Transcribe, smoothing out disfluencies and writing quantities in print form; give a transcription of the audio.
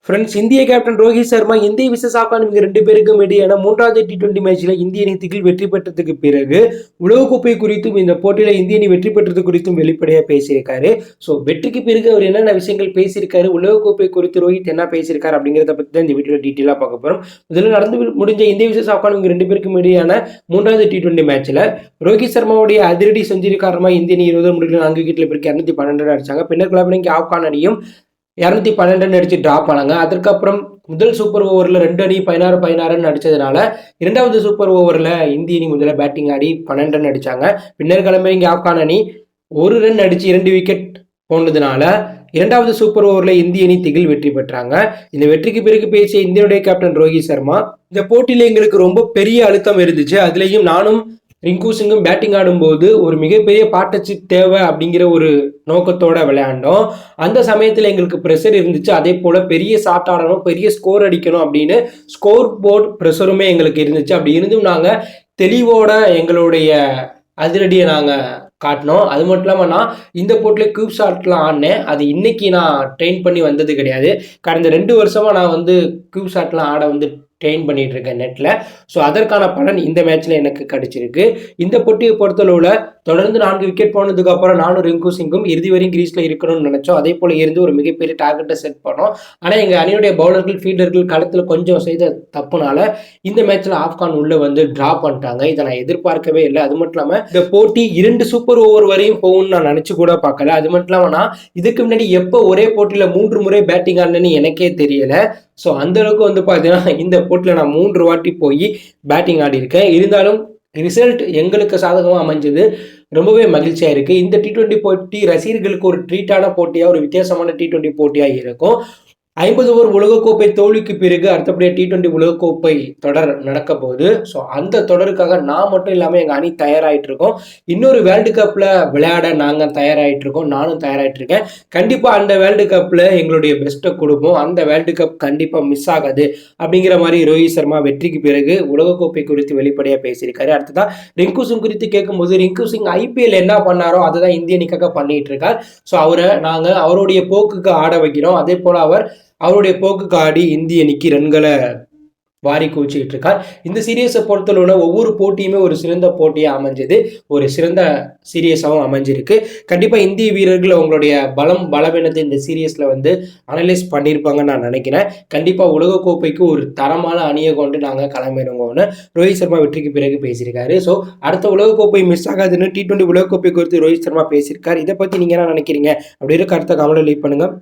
Friends, இந்திய captain Rohit Sharma இந்திய versus Afghanistan ரெண்டு பேருக்கும் இடையான மூன்றாவது T20 மேட்ச்ல இந்திய அணி திகில் வெற்றி பெற்றதுக்கு பிறகு உலகக்கோப்பை குறித்தும் இந்த போட்டியில இந்திய அணி வெற்றி பெற்றது குறித்தும் வெளிப்படையா பேசியிருக்காரு. ஸோ வெற்றிக்கு பிறகு அவர் என்னென்ன விஷயங்கள் பேசியிருக்காரு, உலகக்கோப்பை குறித்து ரோஹித் என்ன பேசியிருக்காரு அப்படிங்கிறத பத்தி தான் இந்த வீடியோல டீட்டெயிலா பார்க்க போறோம். முதல்ல நடந்து முடிஞ்ச இந்திய விசஸ் ஆப்கானிஸ்தான் ரெண்டு பேருக்கும் இடையான மூன்றாவது T20 மேட்ச்ல ரோஹித் சர்மாவுடைய அதிரடி செஞ்சுரி காரணமா இந்திய அணி 20 முடிவுல 4 விக்கெட்ல பிறகு 212 அடிச்சாங்க. பின்னர் கிளம்பினங்க ஆப்கான் அணியும் 212 அடிச்சு டிராப் ஆனாங்க. அதுக்கப்புறம் முதல் சூப்பர் ஓவரில் 2 அணி 16 அடிச்சதுனால இரண்டாவது சூப்பர் ஓவரில் இந்திய அணி முதல்ல பேட்டிங் ஆடி 12 ரன் அடிச்சாங்க. பின்னர் கிளம்பிங்க ஆப்கான் அணி 1 ரன் அடிச்சு 2 விக்கெட் போனதுனால இரண்டாவது சூப்பர் ஓவரில் இந்திய அணி திகில் வெற்றி பெற்றாங்க. இந்த வெற்றிக்கு பிறகு பேசிய இந்தியாவுடைய கேப்டன் ரோஹித் சர்மா, இந்த போட்டியில எங்களுக்கு ரொம்ப பெரிய அழுத்தம் இருந்துச்சு. அதுலேயும் நானும் ரிங்கு சிங்கும் பேட்டிங் ஆடும்போது ஒரு மிகப்பெரிய பார்ட்னர்ஷிப் தேவை அப்படிங்கிற ஒரு நோக்கத்தோட விளையாண்டோம். அந்த சமயத்தில் எங்களுக்கு ப்ரெஷர் இருந்துச்சு. அதே போல பெரிய ஷாட் ஆடணும், பெரிய ஸ்கோர் அடிக்கணும் அப்படின்னு ஸ்கோர் போர்ட் ப்ரெஷருமே எங்களுக்கு இருந்துச்சு. அப்படி இருந்தும் நாங்கள் தெளிவோட எங்களுடைய அதிரடியை நாங்கள் காட்டினோம். அது மட்டும் இல்லாமல் நான் இந்த போட்டியில் கியூப் ஷாட்லாம் ஆடினேன். அது இன்னைக்கு நான் ட்ரெயின் பண்ணி வந்தது கிடையாது. கடந்த 2 வருஷமாக நான் கியூப் ஷாட்லாம் ஆட ட்ரெயின் பண்ணிட்டு இருக்கேன் நெட்டில். ஸோ அதற்கான பலன் இந்த மேட்ச்சில் எனக்கு கிடைச்சிருக்கு. இந்த போட்டியை பொறுத்தளவில் தொடர்ந்து 4 விக்கெட் போனதுக்கு அப்புறம் நானும் ரிங்கு சிங்கும் இறுதி வரையும் கிரீஸில் இருக்கணும்னு நினைச்சோம். அதே போல இருந்து ஒரு மிகப்பெரிய டார்கெட்டை செட் பண்ணோம். ஆனால் எங்கள் அணியுடைய பவுலர்கள் ஃபீல்டர்கள் களத்தில் கொஞ்சம் செய்த தப்புனால இந்த மேட்ச்சில் ஆப்கான் உள்ள டிரா பண்ணிட்டாங்க. இதை நான் எதிர்பார்க்கவே இல்லை. அது மட்டும் இல்லாமல் இந்த போட்டி 2 சூப்பர் ஓவர் வரையும் போகும்னு நான் நினச்சி கூட பார்க்கல. அது மட்டும் இல்லாமல் நான் இதுக்கு முன்னாடி எப்போ ஒரே போட்டியில் 3 முறை பேட்டிங் ஆடினேன்னு எனக்கே தெரியலை. ஸோ அந்த அளவுக்கு பார்த்தீங்கன்னா இந்த போட்டியில் நான் 3 வாட்டி போய் பேட்டிங் ஆடி இருக்கேன். இருந்தாலும் ரிசல்ட் எங்களுக்கு சாதகமாக அமைஞ்சது ரொம்பவே மகிழ்ச்சியாக இருக்குது. இந்த T20 போட்டி ரசிகர்களுக்கு ஒரு ட்ரீட்டான போட்டியாக, ஒரு வித்தியாசமான T20 போட்டியாக இருக்கும். 50 ஓவர் உலகக்கோப்பை தோல்விக்கு பிறகு அடுத்தபடியாக T20 உலகக்கோப்பை தொடர் நடக்க போகுது. ஸோ அந்த தொடருக்காக நான் மட்டும் இல்லாமல் எங்கள் அணி தயாராகிட்டு இருக்கோம். இன்னொரு வேர்ல்டு கப்பில் விளையாட நாங்கள் தயாராகிட்டு இருக்கோம். நானும் தயாராகிட்டு இருக்கேன். கண்டிப்பாக அந்த வேர்ல்டு கப்பில் எங்களுடைய பெஸ்ட்டை கொடுப்போம். அந்த வேர்ல்டு கப் கண்டிப்பாக மிஸ் ஆகாது அப்படிங்கிற மாதிரி ரோஹித் சர்மா வெற்றிக்கு பிறகு உலகக்கோப்பை குறித்து வெளிப்படையாக பேசியிருக்காரு. அடுத்ததான் ரிங்கு சிங் குறித்து கேட்கும்போது, ரிங்கு சிங் IPL என்ன பண்ணாரோ அதை தான் இந்திய அணிக்காக பண்ணிட்டு இருக்கார். ஸோ அவரை நாங்கள் அவருடைய போக்குக்கு ஆட வைக்கிறோம். அதே போல் அவருடைய போக்குக்கு ஆடி இந்திய அணிக்கு ரன்களை வாரி குவிச்சுக்கிட்டு இருக்கார். இந்த சீரியஸை பொறுத்தளவில் ஒவ்வொரு போட்டியுமே ஒரு சிறந்த போட்டியாக அமைஞ்சது, ஒரு சிறந்த சீரியஸாகவும் அமைஞ்சிருக்கு. கண்டிப்பாக இந்திய வீரர்கள் அவங்களுடைய பலவீனத்தை இந்த சீரியஸில் அனலைஸ் பண்ணியிருப்பாங்கன்னு நான் நினைக்கிறேன். கண்டிப்பாக உலகக்கோப்பைக்கு ஒரு தரமான அணியை கொண்டு நாங்கள் கிளம்பிடுவோம்னு ரோஹித் சர்மா வெற்றிக்கு பிறகு பேசியிருக்காரு. ஸோ அடுத்த உலகக்கோப்பை மிஸ் ஆகாதுன்னு T20 உலகக்கோப்பை குறித்து ரோஹித் சர்மா பேசியிருக்காரு. இதை பற்றி நீங்கள் என்ன நினைக்கிறீங்க? அப்படி இருக்க கருத்தை கமெண்ட்ல லீவ் பண்ணுங்கள்.